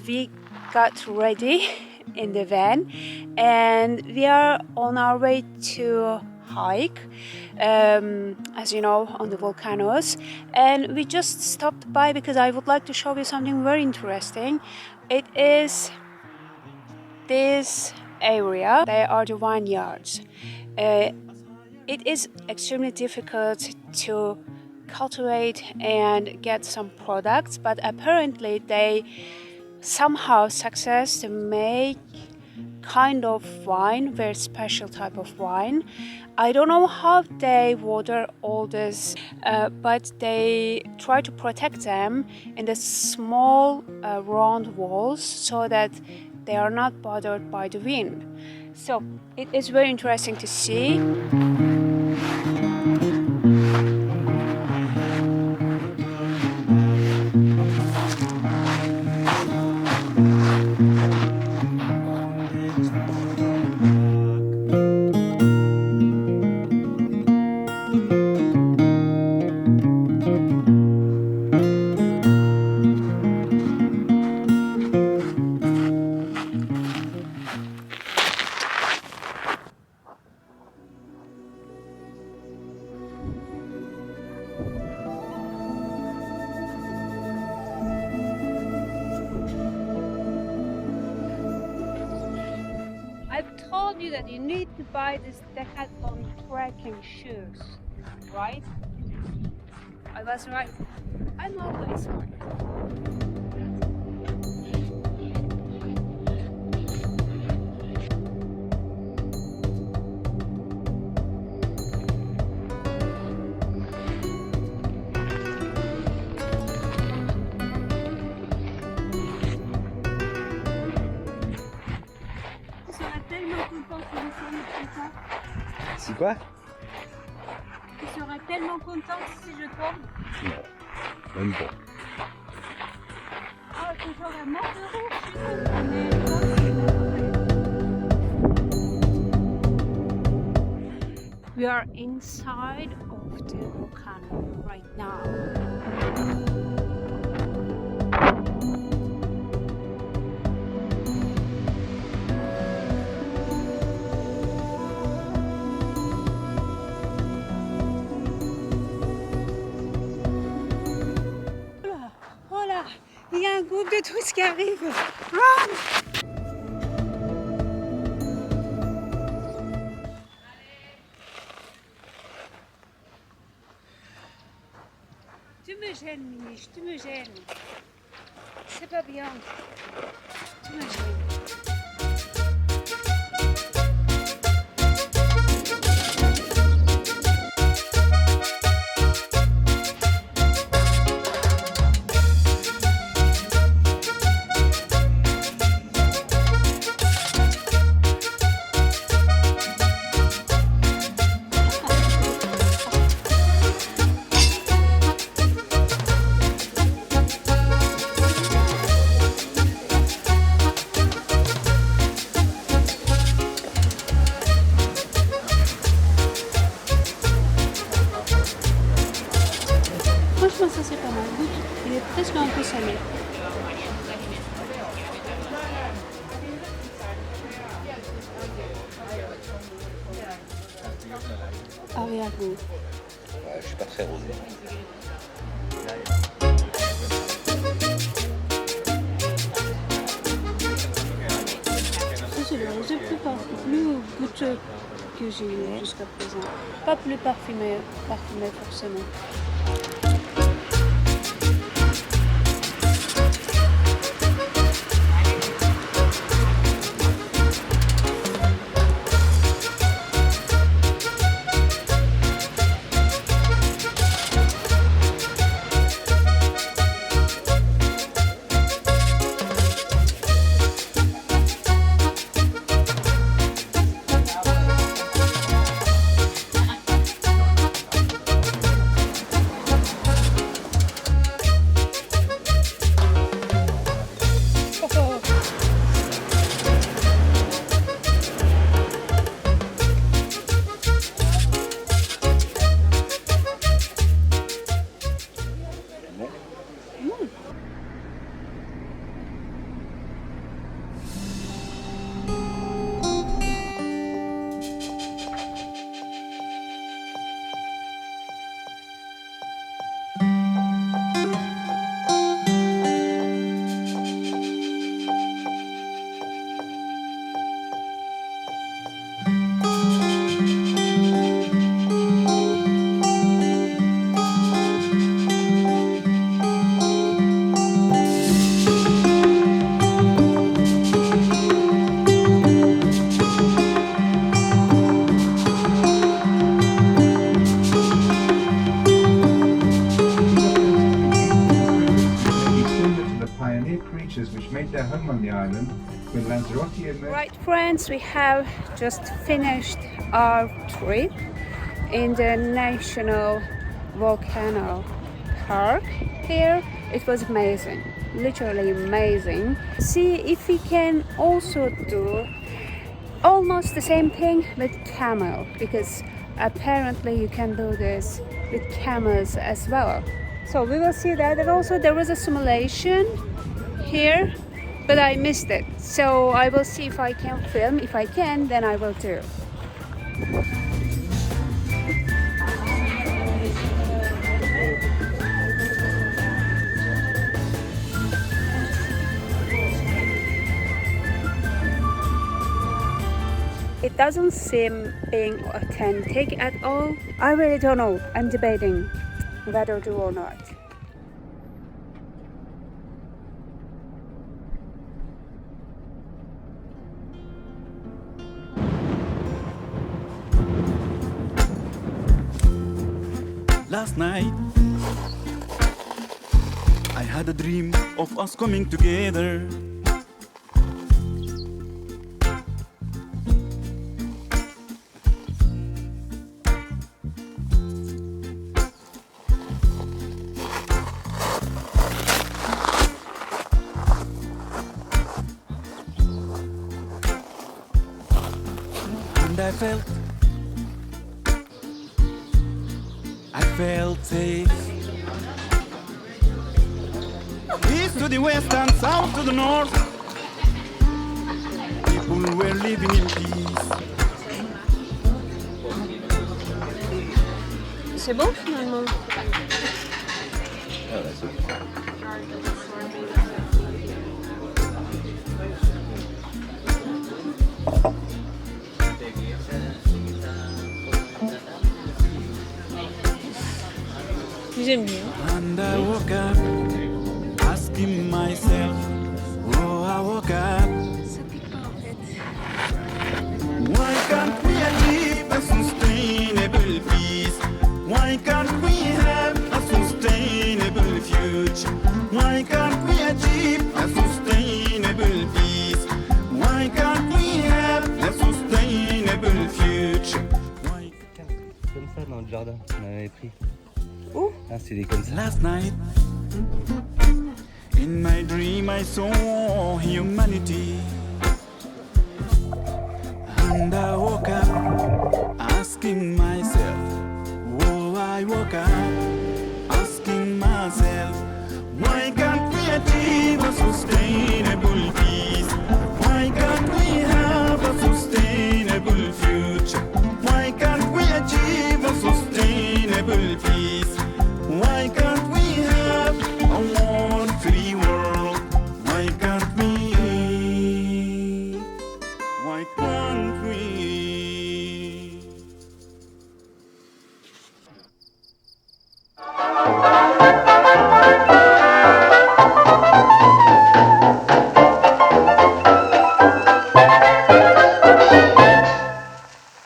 We got ready in the van and we are on our way to hike, as you know, on the volcanoes, and we just stopped by because I would like to show you something very interesting. It is this area. They are the vineyards. It is extremely difficult to cultivate and get some products, but apparently they somehow success to make kind of wine, very special type of wine. I don't know how they water all this, but they try to protect them in the small round walls so that they are not bothered by the wind. So it is very interesting to see. I've told you that you need to buy this Decathlon trekking shoes, right? I was right. I'm always right. Si quoi? Tu serais tellement contente si je tombe. Non, même pas. Ah, tu serais mort de rire. We are inside of the volcano right now. Il y a un groupe de touristes qui arrive. Run! Tu me gênes, Miniche, tu me gênes. C'est pas bien. Tu me gênes. Franchement, ça c'est pas mal. Goûte. Il est presque un peu salé. Arrière-goût. Ouais, je suis pas très rosé. Ça c'est le rosé plus goûteux que j'ai eu jusqu'à présent. Pas plus parfumé forcément. Which made their home on the island when Lanzarote emerged. Right, friends, we have just finished our trip in the National Volcano Park here. It was amazing, literally amazing. See if we can also do almost the same thing with camel, because apparently you can do this with camels as well. So we will see that. And also there was a simulation here, but I missed it. So I will see if I can film. If I can, then I will do. It doesn't seem being authentic at all. I really don't know. I'm debating whether to or not. Last night, I had a dream of us coming together. And I felt safe. East to the west and south to the north, people were living in peace. C'est bon finalement. Ah, là, c'est... J'aime bien. And I woke up asking myself, oh, I woke up, why can't we achieve a sustainable peace? Why can't we have a sustainable future? Why can't we achieve a sustainable peace? Why can't we have a sustainable future? Comme ça dans le jardin, on avait pris. Où? Ah, c'est des comme ça. Last night, in my dream I saw humanity, and I woke up asking myself, oh, I woke up asking myself, ourselves? Why can't we achieve a sustainable peace? Why can't we have a sustainable future? Why can't we achieve a sustainable peace? Why can't we have a war-free world? Why can't we? Why can't we?